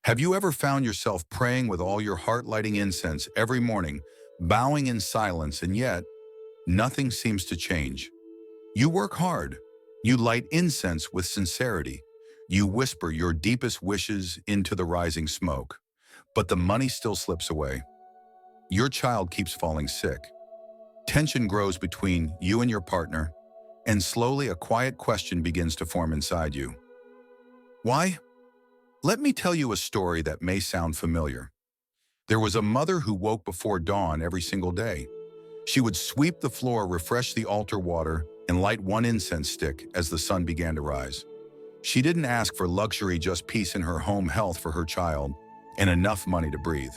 Have you ever found yourself praying with all your heart, lighting incense every morning, bowing in silence, and yet nothing seems to change? You work hard. You light incense with sincerity. You whisper your deepest wishes into the rising smoke. But the money still slips away. Your child keeps falling sick. Tension grows between you and your partner, and slowly a quiet question begins to form inside you. Why? Let me tell you a story that may sound familiar. There was a mother who woke before dawn every single day. She would sweep the floor, refresh the altar water, and light one incense stick as the sun began to rise. She didn't ask for luxury, just peace in her home, health for her child, and enough money to breathe.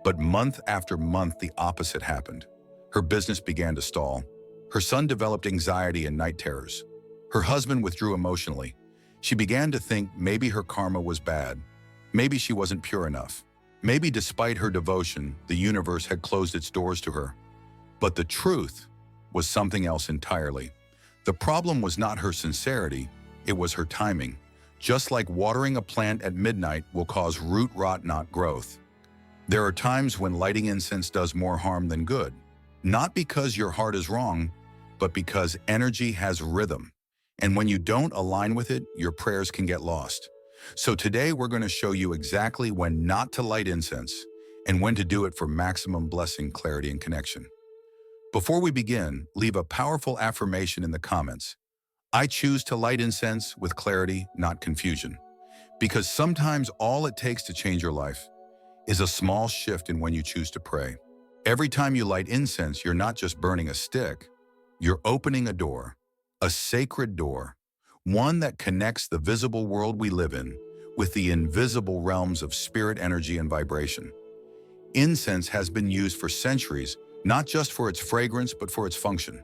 But month after month, the opposite happened. Her business began to stall. Her son developed anxiety and night terrors. Her husband withdrew emotionally. She began to think maybe her karma was bad. Maybe she wasn't pure enough. Maybe despite her devotion, the universe had closed its doors to her. But the truth was something else entirely. The problem was not her sincerity, it was her timing. Just like watering a plant at midnight will cause root rot, not growth. There are times when lighting incense does more harm than good. Not because your heart is wrong, but because energy has rhythm. And when you don't align with it, your prayers can get lost. So today we're going to show you exactly when not to light incense and when to do it for maximum blessing, clarity, and connection. Before we begin, leave a powerful affirmation in the comments. I choose to light incense with clarity, not confusion. Because sometimes all it takes to change your life is a small shift in when you choose to pray. Every time you light incense, you're not just burning a stick, you're opening a door, a sacred door, one that connects the visible world we live in with the invisible realms of spirit, energy, and vibration. Incense has been used for centuries, not just for its fragrance, but for its function.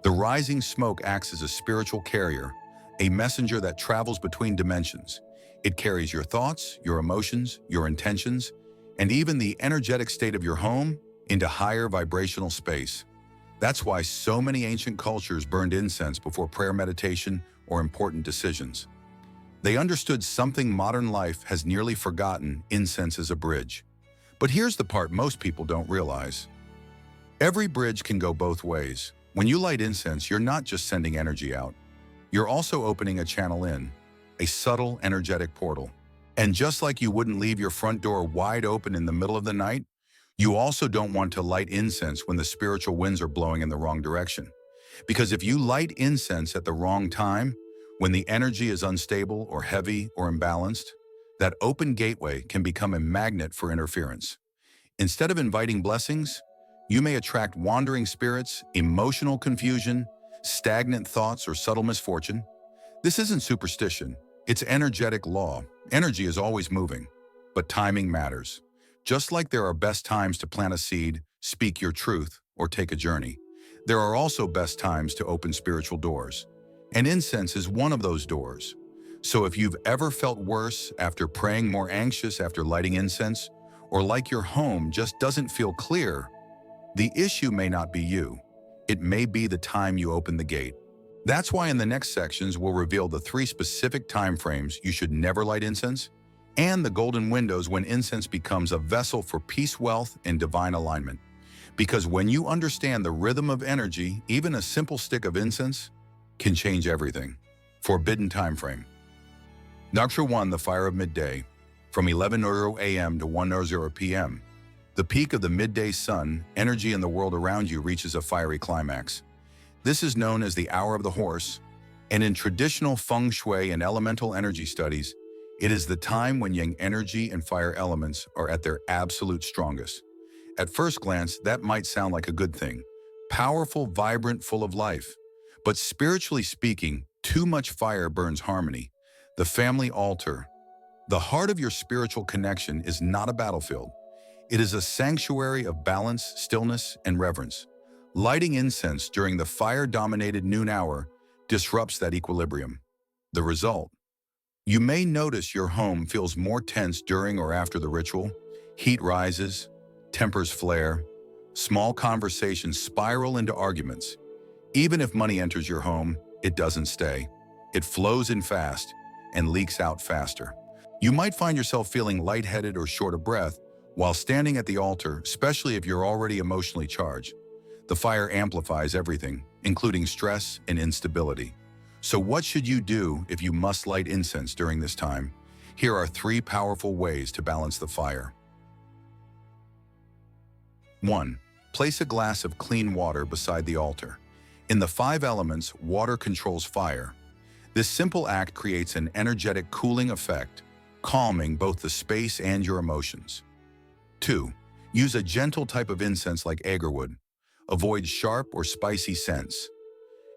The rising smoke acts as a spiritual carrier, a messenger that travels between dimensions. It carries your thoughts, your emotions, your intentions, and even the energetic state of your home into higher vibrational space. That's why so many ancient cultures burned incense before prayer, meditation, or important decisions. They understood something modern life has nearly forgotten: incense is a bridge. But here's the part most people don't realize. Every bridge can go both ways. When you light incense, you're not just sending energy out. You're also opening a channel in, a subtle energetic portal. And just like you wouldn't leave your front door wide open in the middle of the night, you also don't want to light incense when the spiritual winds are blowing in the wrong direction. Because if you light incense at the wrong time, when the energy is unstable or heavy or imbalanced, that open gateway can become a magnet for interference. Instead of inviting blessings, you may attract wandering spirits, emotional confusion, stagnant thoughts, or subtle misfortune. This isn't superstition, it's energetic law. Energy is always moving, but timing matters. Just like there are best times to plant a seed, speak your truth, or take a journey, there are also best times to open spiritual doors. And incense is one of those doors. So if you've ever felt worse after praying, more anxious after lighting incense, or like your home just doesn't feel clear, the issue may not be you. It may be the time you open the gate. That's why in the next sections we'll reveal the 3 specific time frames you should never light incense, and the golden windows when incense becomes a vessel for peace, wealth, and divine alignment. Because when you understand the rhythm of energy, even a simple stick of incense can change everything. Forbidden time frame. Nocturne 1, the fire of midday, from 11:00 a.m. to 1:00 p.m. The peak of the midday sun, energy in the world around you reaches a fiery climax. This is known as the hour of the horse, and in traditional Feng Shui and elemental energy studies, it is the time when yang energy and fire elements are at their absolute strongest. At first glance, that might sound like a good thing. Powerful, vibrant, full of life. But spiritually speaking, too much fire burns harmony. The family altar. The heart of your spiritual connection is not a battlefield. It is a sanctuary of balance, stillness, and reverence. Lighting incense during the fire-dominated noon hour disrupts that equilibrium. The result? You may notice your home feels more tense during or after the ritual. Heat rises, tempers flare, small conversations spiral into arguments. Even if money enters your home, it doesn't stay. It flows in fast and leaks out faster. You might find yourself feeling lightheaded or short of breath while standing at the altar, especially if you're already emotionally charged. The fire amplifies everything, including stress and instability. So what should you do if you must light incense during this time? Here are 3 powerful ways to balance the fire. 1. Place a glass of clean water beside the altar. In the 5 elements, water controls fire. This simple act creates an energetic cooling effect, calming both the space and your emotions. 2. Use a gentle type of incense like agarwood. Avoid sharp or spicy scents.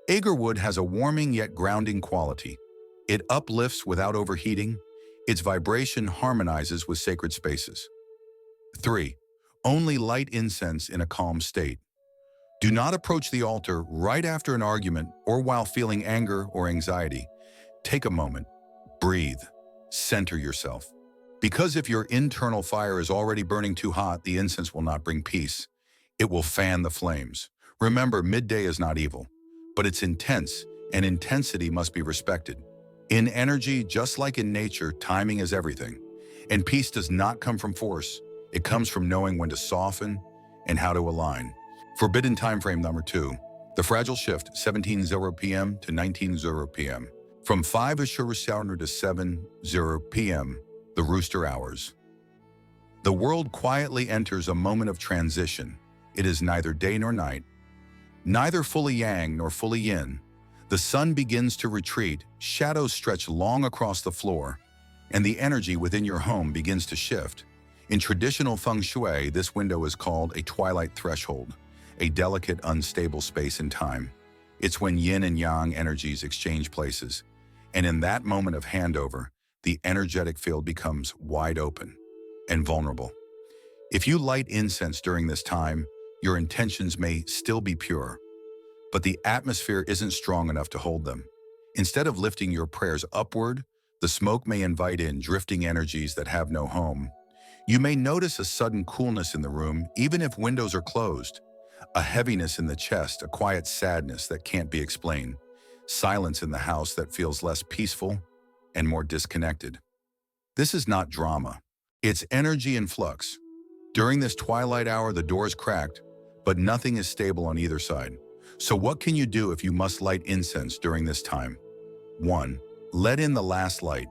Agarwood has a warming yet grounding quality. It uplifts without overheating. Its vibration harmonizes with sacred spaces. 3. Only light incense in a calm state. Do not approach the altar right after an argument or while feeling anger or anxiety. Take a moment, breathe, center yourself. Because if your internal fire is already burning too hot, the incense will not bring peace. It will fan the flames. Remember, midday is not evil, but it's intense, and intensity must be respected. In energy, just like in nature, timing is everything. And peace does not come from force. It comes from knowing when to soften and how to align. Forbidden time frame number 2. The fragile shift, 17:00 p.m. to 19:00 p.m. From 5:00 to 7:00 p.m., the rooster hours. The world quietly enters a moment of transition. It is neither day nor night, neither fully yang nor fully yin. The sun begins to retreat, shadows stretch long across the floor, and the energy within your home begins to shift. In traditional Feng Shui, this window is called a twilight threshold, a delicate, unstable space in time. It's when yin and yang energies exchange places, and in that moment of handover, the energetic field becomes wide open and vulnerable. If you light incense during this time, your intentions may still be pure, but the atmosphere isn't strong enough to hold them. Instead of lifting your prayers upward, the smoke may invite in drifting energies that have no home. You may notice a sudden coolness in the room, even if windows are closed, a heaviness in the chest, a quiet sadness that can't be explained, silence in the house that feels less peaceful and more disconnected. This is not drama. It's energy in flux. During this twilight hour, the door is cracked, but nothing is stable on either side. So what can you do if you must light incense during this time? 1. Let in the last light.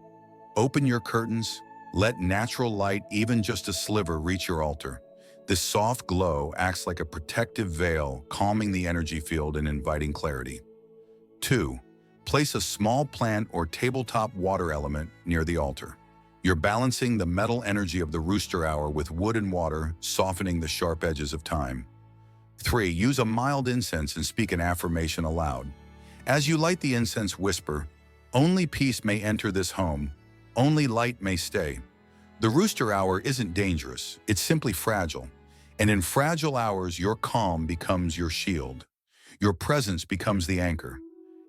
Open your curtains. Let natural light, even just a sliver, reach your altar. This soft glow acts like a protective veil, calming the energy field and inviting clarity. 2. Place a small plant or tabletop water element near the altar. You're balancing the metal energy of the rooster hour with wood and water, softening the sharp edges of time. 3. Use a mild incense and speak an affirmation aloud. As you light the incense, whisper, "Only peace may enter this home. Only light may stay." The rooster hour isn't dangerous, it's simply fragile. And in fragile hours, your calm becomes your shield. Your presence becomes the anchor.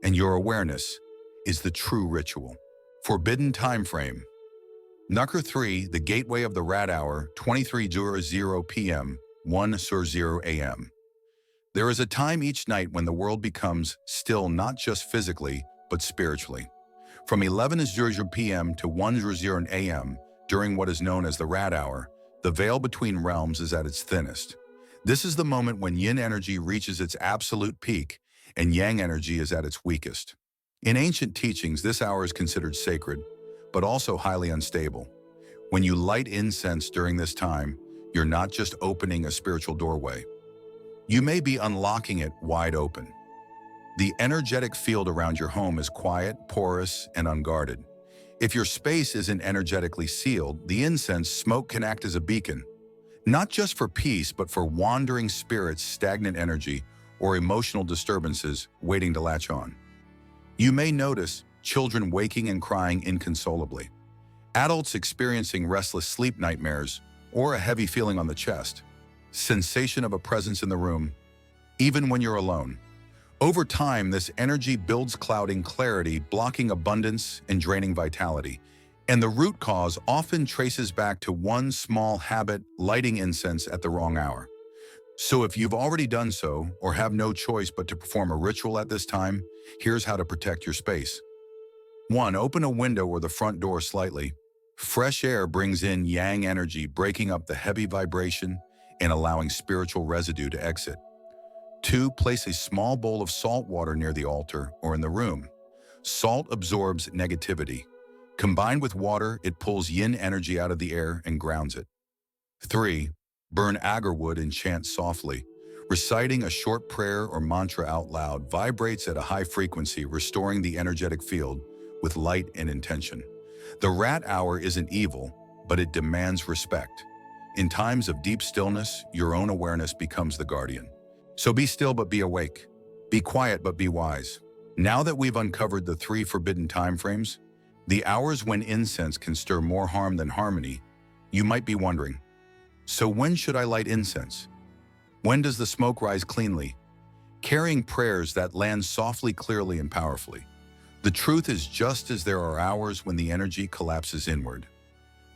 And your awareness is the true ritual. Forbidden time frame. Number 3, the gateway of the rat hour, 23:00 p.m., 1:00 a.m. There is a time each night when the world becomes still, not just physically, but spiritually. From 11:00 p.m. to 1:00 a.m., during what is known as the rat hour, the veil between realms is at its thinnest. This is the moment when yin energy reaches its absolute peak and yang energy is at its weakest. In ancient teachings, this hour is considered sacred, but also highly unstable. When you light incense during this time, you're not just opening a spiritual doorway. You may be unlocking it wide open. The energetic field around your home is quiet, porous, and unguarded. If your space isn't energetically sealed, the incense smoke can act as a beacon, not just for peace, but for wandering spirits, stagnant energy, or emotional disturbances waiting to latch on. You may notice children waking and crying inconsolably, adults experiencing restless sleep nightmares, or a heavy feeling on the chest, sensation of a presence in the room, even when you're alone. Over time, this energy builds, clouding clarity, blocking abundance, and draining vitality. And the root cause often traces back to one small habit: lighting incense at the wrong hour. So if you've already done so, or have no choice but to perform a ritual at this time, here's how to protect your space. 1. Open a window or the front door slightly. Fresh air brings in yang energy, breaking up the heavy vibration and allowing spiritual residue to exit. 2. Place a small bowl of salt water near the altar or in the room. Salt absorbs negativity. Combined with water, it pulls yin energy out of the air and grounds it. 3. Burn agarwood and chant softly. Reciting a short prayer or mantra out loud vibrates at a high frequency, restoring the energetic field with light and intention. The rat hour isn't evil, but it demands respect. In times of deep stillness, your own awareness becomes the guardian. So be still but be awake. Be quiet but be wise. Now that we've uncovered the 3 forbidden timeframes, the hours when incense can stir more harm than harmony, you might be wondering, so when should I light incense? When does the smoke rise cleanly? Carrying prayers that land softly, clearly, and powerfully. The truth is, just as there are hours when the energy collapses inward,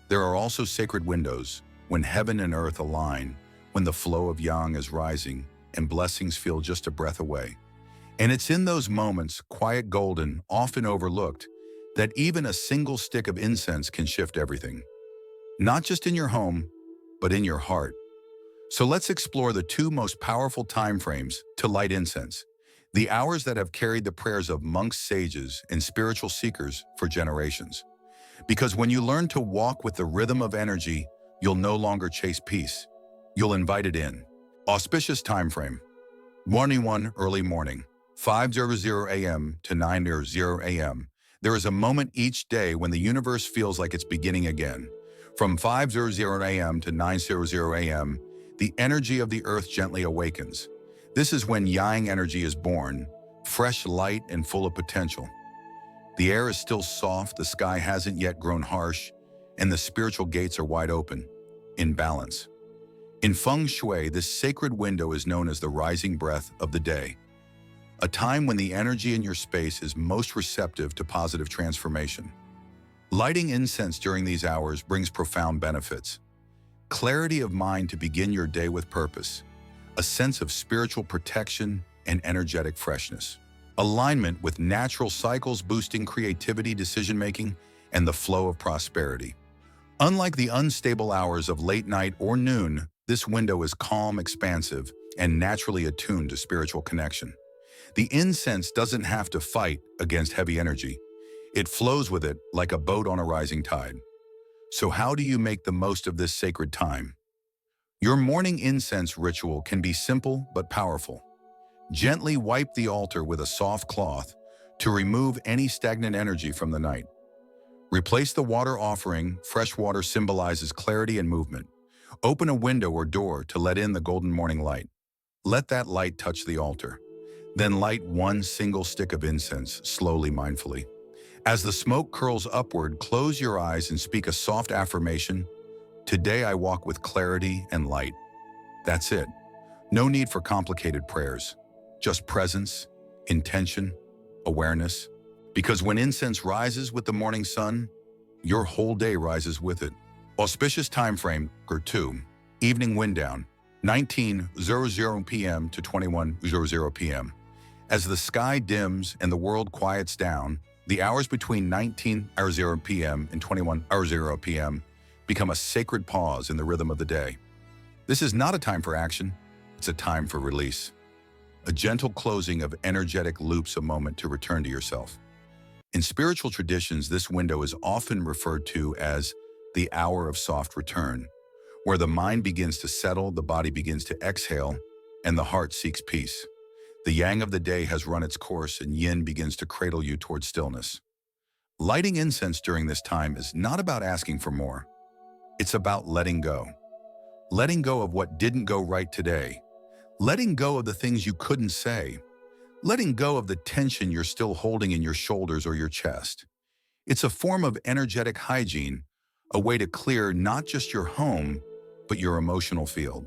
there are also sacred windows when heaven and earth align, when the flow of yang is rising and blessings feel just a breath away. And it's in those moments, quiet, golden, often overlooked, that even a single stick of incense can shift everything. Not just in your home, but in your heart. So let's explore the 2 most powerful time frames to light incense, the hours that have carried the prayers of monks, sages, and spiritual seekers for generations. Because when you learn to walk with the rhythm of energy, you'll no longer chase peace. You'll invite it in. Auspicious time frame. Morning 1, early morning, 5:00 a.m. to 9:00 a.m. There is a moment each day when the universe feels like it's beginning again. From 5:00 a.m. to 9:00 a.m., the energy of the earth gently awakens. This is when yang energy is born, fresh, light, and full of potential. The air is still soft, the sky hasn't yet grown harsh, and the spiritual gates are wide open, in balance. In Feng Shui, this sacred window is known as the rising breath of the day, a time when the energy in your space is most receptive to positive transformation. Lighting incense during these hours brings profound benefits. Clarity of mind to begin your day with purpose, a sense of spiritual protection and energetic freshness. Alignment with natural cycles boosting creativity, decision-making, and the flow of prosperity. Unlike the unstable hours of late night or noon, this window is calm, expansive, and naturally attuned to spiritual connection. The incense doesn't have to fight against heavy energy. It flows with it like a boat on a rising tide. So how do you make the most of this sacred time? Your morning incense ritual can be simple but powerful. Gently wipe the altar with a soft cloth to remove any stagnant energy from the night. Replace the water offering. Fresh water symbolizes clarity and movement. Open a window or door to let in the golden morning light. Let that light touch the altar. Then light 1 single stick of incense, slowly, mindfully. As the smoke curls upward, close your eyes and speak a soft affirmation. Today I walk with clarity and light. That's it. No need for complicated prayers. Just presence, intention, awareness. Because when incense rises with the morning sun, your whole day rises with it. Auspicious time frame, 2. Evening wind down, 19:00 p.m. to 21:00 p.m. As the sky dims and the world quiets down, the hours between 19:00 p.m. and 21:00 p.m. become a sacred pause in the rhythm of the day. This is not a time for action, it's a time for release. A gentle closing of energetic loops, a moment to return to yourself. In spiritual traditions, this window is often referred to as the hour of soft return, where the mind begins to settle, the body begins to exhale, and the heart seeks peace. The yang of the day has run its course and yin begins to cradle you towards stillness. Lighting incense during this time is not about asking for more. It's about letting go. Letting go of what didn't go right today. Letting go of the things you couldn't say. Letting go of the tension you're still holding in your shoulders or your chest. It's a form of energetic hygiene, a way to clear not just your home, but your emotional field.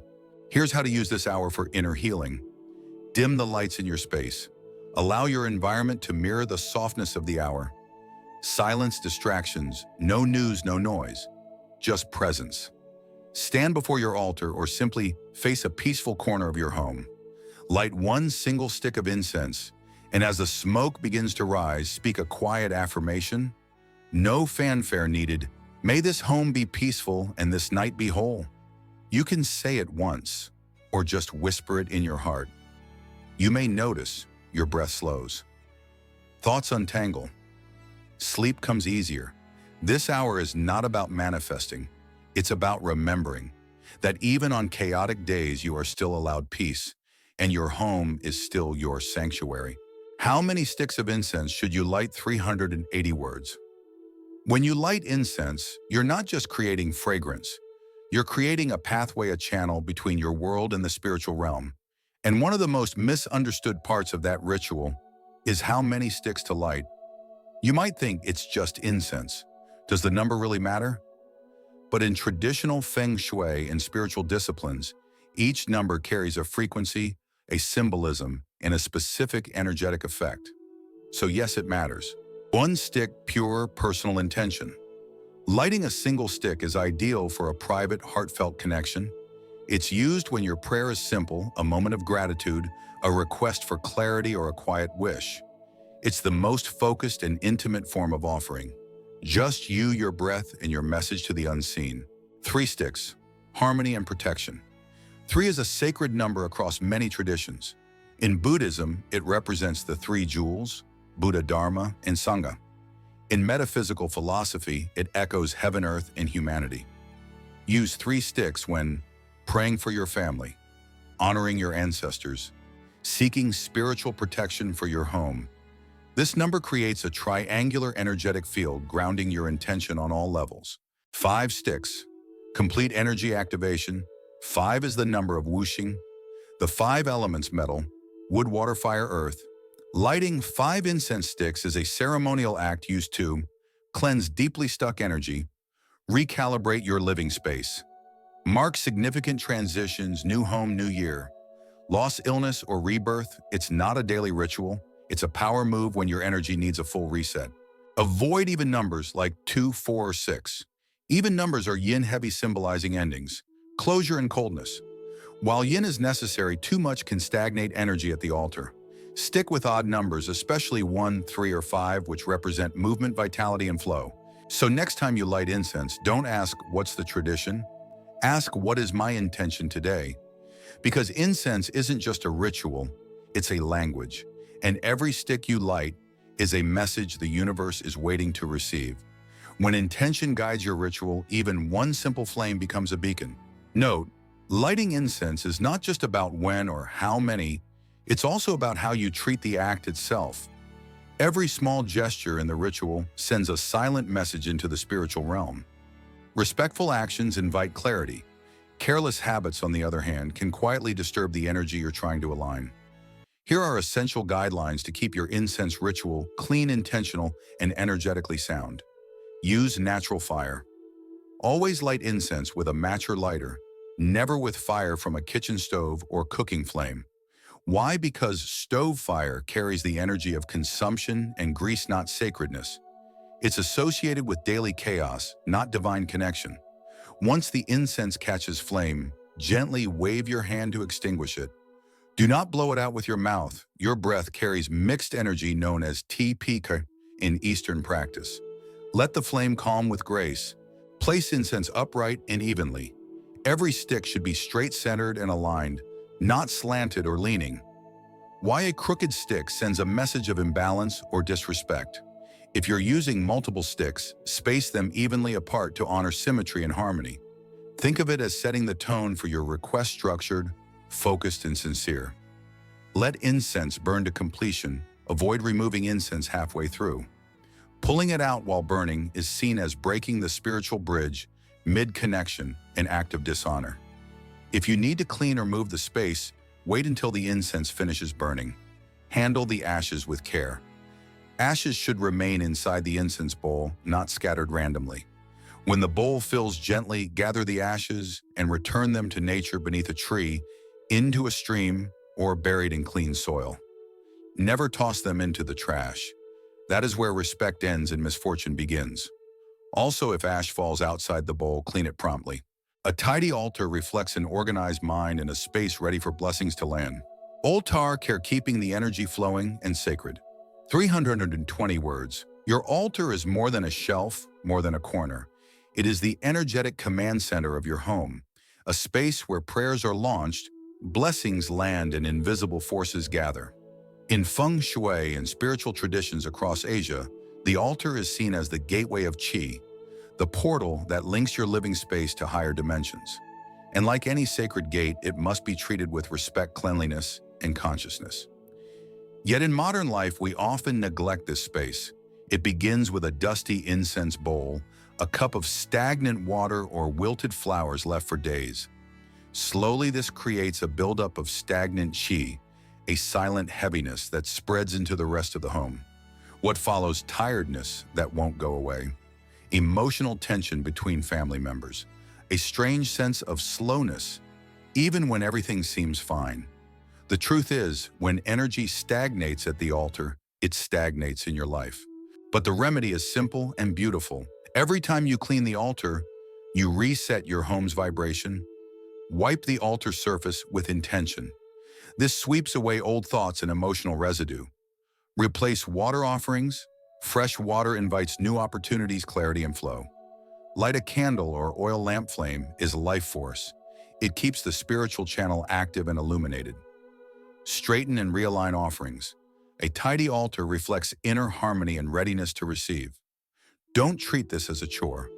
Here's how to use this hour for inner healing. Dim the lights in your space. Allow your environment to mirror the softness of the hour. Silence distractions, no news, no noise, just presence. Stand before your altar or simply face a peaceful corner of your home. Light 1 single stick of incense, and as the smoke begins to rise, speak a quiet affirmation. No fanfare needed, May this home be peaceful and this night be whole. You can say it once, or just whisper it in your heart. You may notice your breath slows. Thoughts untangle. Sleep comes easier. This hour is not about manifesting. It's about remembering that even on chaotic days you are still allowed peace, and your home is still your sanctuary. How many sticks of incense should you light? 380 words. When you light incense, you're not just creating fragrance. You're creating a pathway, a channel between your world and the spiritual realm. And one of the most misunderstood parts of that ritual is how many sticks to light. You might think it's just incense. Does the number really matter? But in traditional Feng Shui and spiritual disciplines, each number carries a frequency, a symbolism, and a specific energetic effect. So yes, it matters. One stick, pure personal intention. Lighting a single stick is ideal for a private, heartfelt connection. It's used when your prayer is simple, a moment of gratitude, a request for clarity, or a quiet wish. It's the most focused and intimate form of offering. Just you, your breath, and your message to the unseen. 3 sticks, harmony and protection. 3 is a sacred number across many traditions. In Buddhism, it represents the 3 jewels, Buddha, Dharma, and Sangha. In metaphysical philosophy, it echoes heaven, earth, and humanity. Use 3 sticks when praying for your family, honoring your ancestors, seeking spiritual protection for your home. This number creates a triangular energetic field grounding your intention on all levels. 5 sticks, complete energy activation. 5 is the number of whooshing. The 5 elements: metal, wood, water, fire, earth. Lighting 5 incense sticks is a ceremonial act used to cleanse deeply stuck energy, recalibrate your living space, mark significant transitions, new home, new year, loss, illness, or rebirth. It's not a daily ritual. It's a power move when your energy needs a full reset. Avoid even numbers like 2, 4, or 6. Even numbers are yin-heavy, symbolizing endings, closure, and coldness. While yin is necessary, too much can stagnate energy at the altar. Stick with odd numbers, especially 1, 3, or 5, which represent movement, vitality, and flow. So next time you light incense, don't ask, what's the tradition? Ask, what is my intention today? Because incense isn't just a ritual, it's a language. And every stick you light is a message the universe is waiting to receive. When intention guides your ritual, even one simple flame becomes a beacon. Note, lighting incense is not just about when or how many, it's also about how you treat the act itself. Every small gesture in the ritual sends a silent message into the spiritual realm. Respectful actions invite clarity. Careless habits, on the other hand, can quietly disturb the energy you're trying to align. Here are essential guidelines to keep your incense ritual clean, intentional, and energetically sound. Use natural fire. Always light incense with a match or lighter, never with fire from a kitchen stove or cooking flame. Why? Because stove fire carries the energy of consumption and grease, not sacredness. It's associated with daily chaos, not divine connection. Once the incense catches flame, gently wave your hand to extinguish it. Do not blow it out with your mouth. Your breath carries mixed energy known as TPK in Eastern practice. Let the flame calm with grace. Place incense upright and evenly. Every stick should be straight-centered and aligned, not slanted or leaning. Why? A crooked stick sends a message of imbalance or disrespect. If you're using multiple sticks, space them evenly apart to honor symmetry and harmony. Think of it as setting the tone for your request: structured, focused, and sincere. Let incense burn to completion. Avoid removing incense halfway through. Pulling it out while burning is seen as breaking the spiritual bridge, mid-connection, an act of dishonor. If you need to clean or move the space, wait until the incense finishes burning. Handle the ashes with care. Ashes should remain inside the incense bowl, not scattered randomly. When the bowl fills, gently gather the ashes and return them to nature, beneath a tree, into a stream, or buried in clean soil. Never toss them into the trash. That is where respect ends and misfortune begins. Also, if ash falls outside the bowl, clean it promptly. A tidy altar reflects an organized mind and a space ready for blessings to land. Altar care, keeping the energy flowing and sacred. 320 words. Your altar is more than a shelf, more than a corner. It is the energetic command center of your home, a space where prayers are launched, blessings land, and invisible forces gather. In Feng Shui and spiritual traditions across Asia, the altar is seen as the gateway of Qi, the portal that links your living space to higher dimensions. And like any sacred gate, it must be treated with respect, cleanliness, and consciousness. Yet in modern life, we often neglect this space. It begins with a dusty incense bowl, a cup of stagnant water, or wilted flowers left for days. Slowly, this creates a buildup of stagnant qi, a silent heaviness that spreads into the rest of the home. What follows? Tiredness that won't go away, emotional tension between family members, a strange sense of slowness, even when everything seems fine. The truth is, when energy stagnates at the altar, it stagnates in your life. But the remedy is simple and beautiful. Every time you clean the altar, you reset your home's vibration. Wipe the altar surface with intention. This sweeps away old thoughts and emotional residue. Replace water offerings. Fresh water invites new opportunities, clarity, and flow. Light a candle or oil lamp. Flame is life force. It keeps the spiritual channel active and illuminated. Straighten and realign offerings. A tidy altar reflects inner harmony and readiness to receive. Don't treat this as a chore.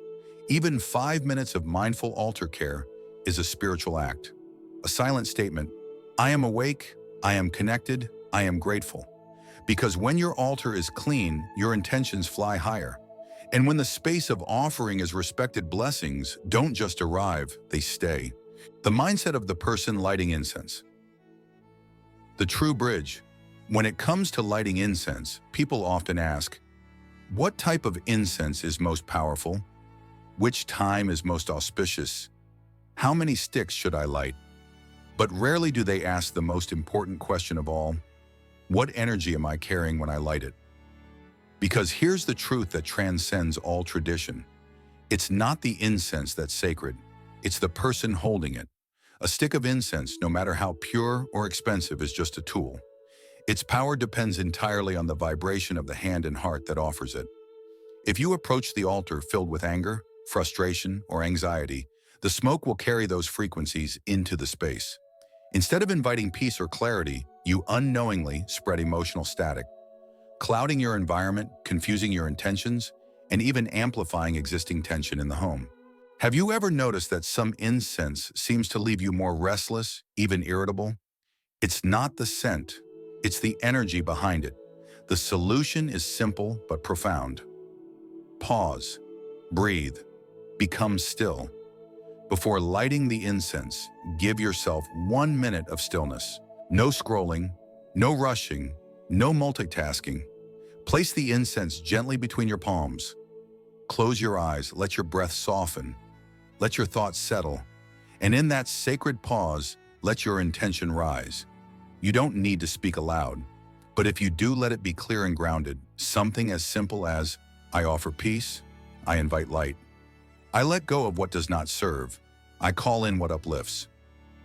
Even 5 minutes of mindful altar care is a spiritual act. A silent statement: I am awake, I am connected, I am grateful. Because when your altar is clean, your intentions fly higher. And when the space of offering is respected, blessings don't just arrive, they stay. The mindset of the person lighting incense. The true bridge. When it comes to lighting incense, people often ask, what type of incense is most powerful? Which time is most auspicious? How many sticks should I light? But rarely do they ask the most important question of all: what energy am I carrying when I light it? Because here's the truth that transcends all tradition. It's not the incense that's sacred, it's the person holding it. A stick of incense, no matter how pure or expensive, is just a tool. Its power depends entirely on the vibration of the hand and heart that offers it. If you approach the altar filled with anger, frustration, or anxiety, the smoke will carry those frequencies into the space. Instead of inviting peace or clarity, you unknowingly spread emotional static, clouding your environment, confusing your intentions, and even amplifying existing tension in the home. Have you ever noticed that some incense seems to leave you more restless, even irritable? It's not the scent, it's the energy behind it. The solution is simple but profound. Pause, breathe, become still. Before lighting the incense, give yourself 1 minute of stillness. No scrolling, no rushing, no multitasking. Place the incense gently between your palms. Close your eyes, let your breath soften. Let your thoughts settle. And in that sacred pause, let your intention rise. You don't need to speak aloud, but if you do, let it be clear and grounded. Something as simple as, I offer peace, I invite light. I let go of what does not serve. I call in what uplifts.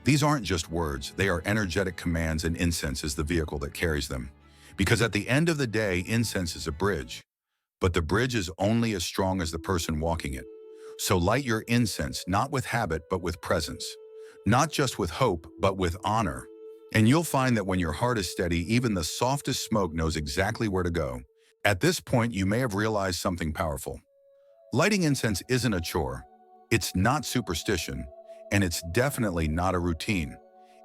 These aren't just words, they are energetic commands, and incense is the vehicle that carries them. Because at the end of the day, incense is a bridge, but the bridge is only as strong as the person walking it. So light your incense, not with habit, but with presence. Not just with hope, but with honor. And you'll find that when your heart is steady, even the softest smoke knows exactly where to go. At this point, you may have realized something powerful. Lighting incense isn't a chore. It's not superstition, and it's definitely not a routine.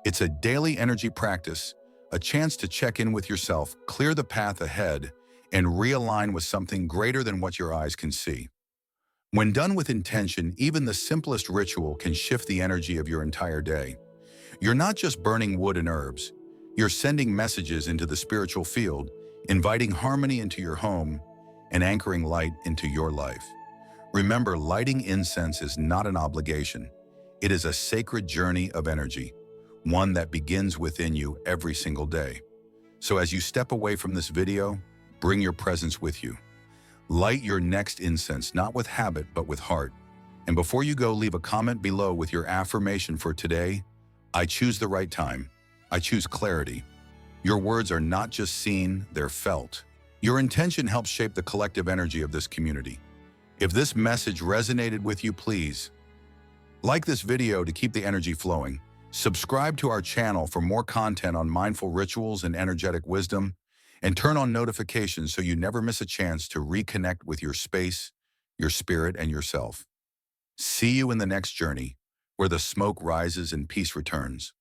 It's a daily energy practice, a chance to check in with yourself, clear the path ahead, and realign with something greater than what your eyes can see. When done with intention, even the simplest ritual can shift the energy of your entire day. You're not just burning wood and herbs. You're sending messages into the spiritual field, inviting harmony into your home, and anchoring light into your life. Remember, lighting incense is not an obligation. It is a sacred journey of energy, one that begins within you every single day. So as you step away from this video, bring your presence with you. Light your next incense, not with habit, but with heart. And before you go, leave a comment below with your affirmation for today. I choose the right time. I choose clarity. Your words are not just seen, they're felt. Your intention helps shape the collective energy of this community. If this message resonated with you, please like this video to keep the energy flowing. Subscribe to our channel for more content on mindful rituals and energetic wisdom, and turn on notifications so you never miss a chance to reconnect with your space, your spirit, and yourself. See you in the next journey, where the smoke rises and peace returns.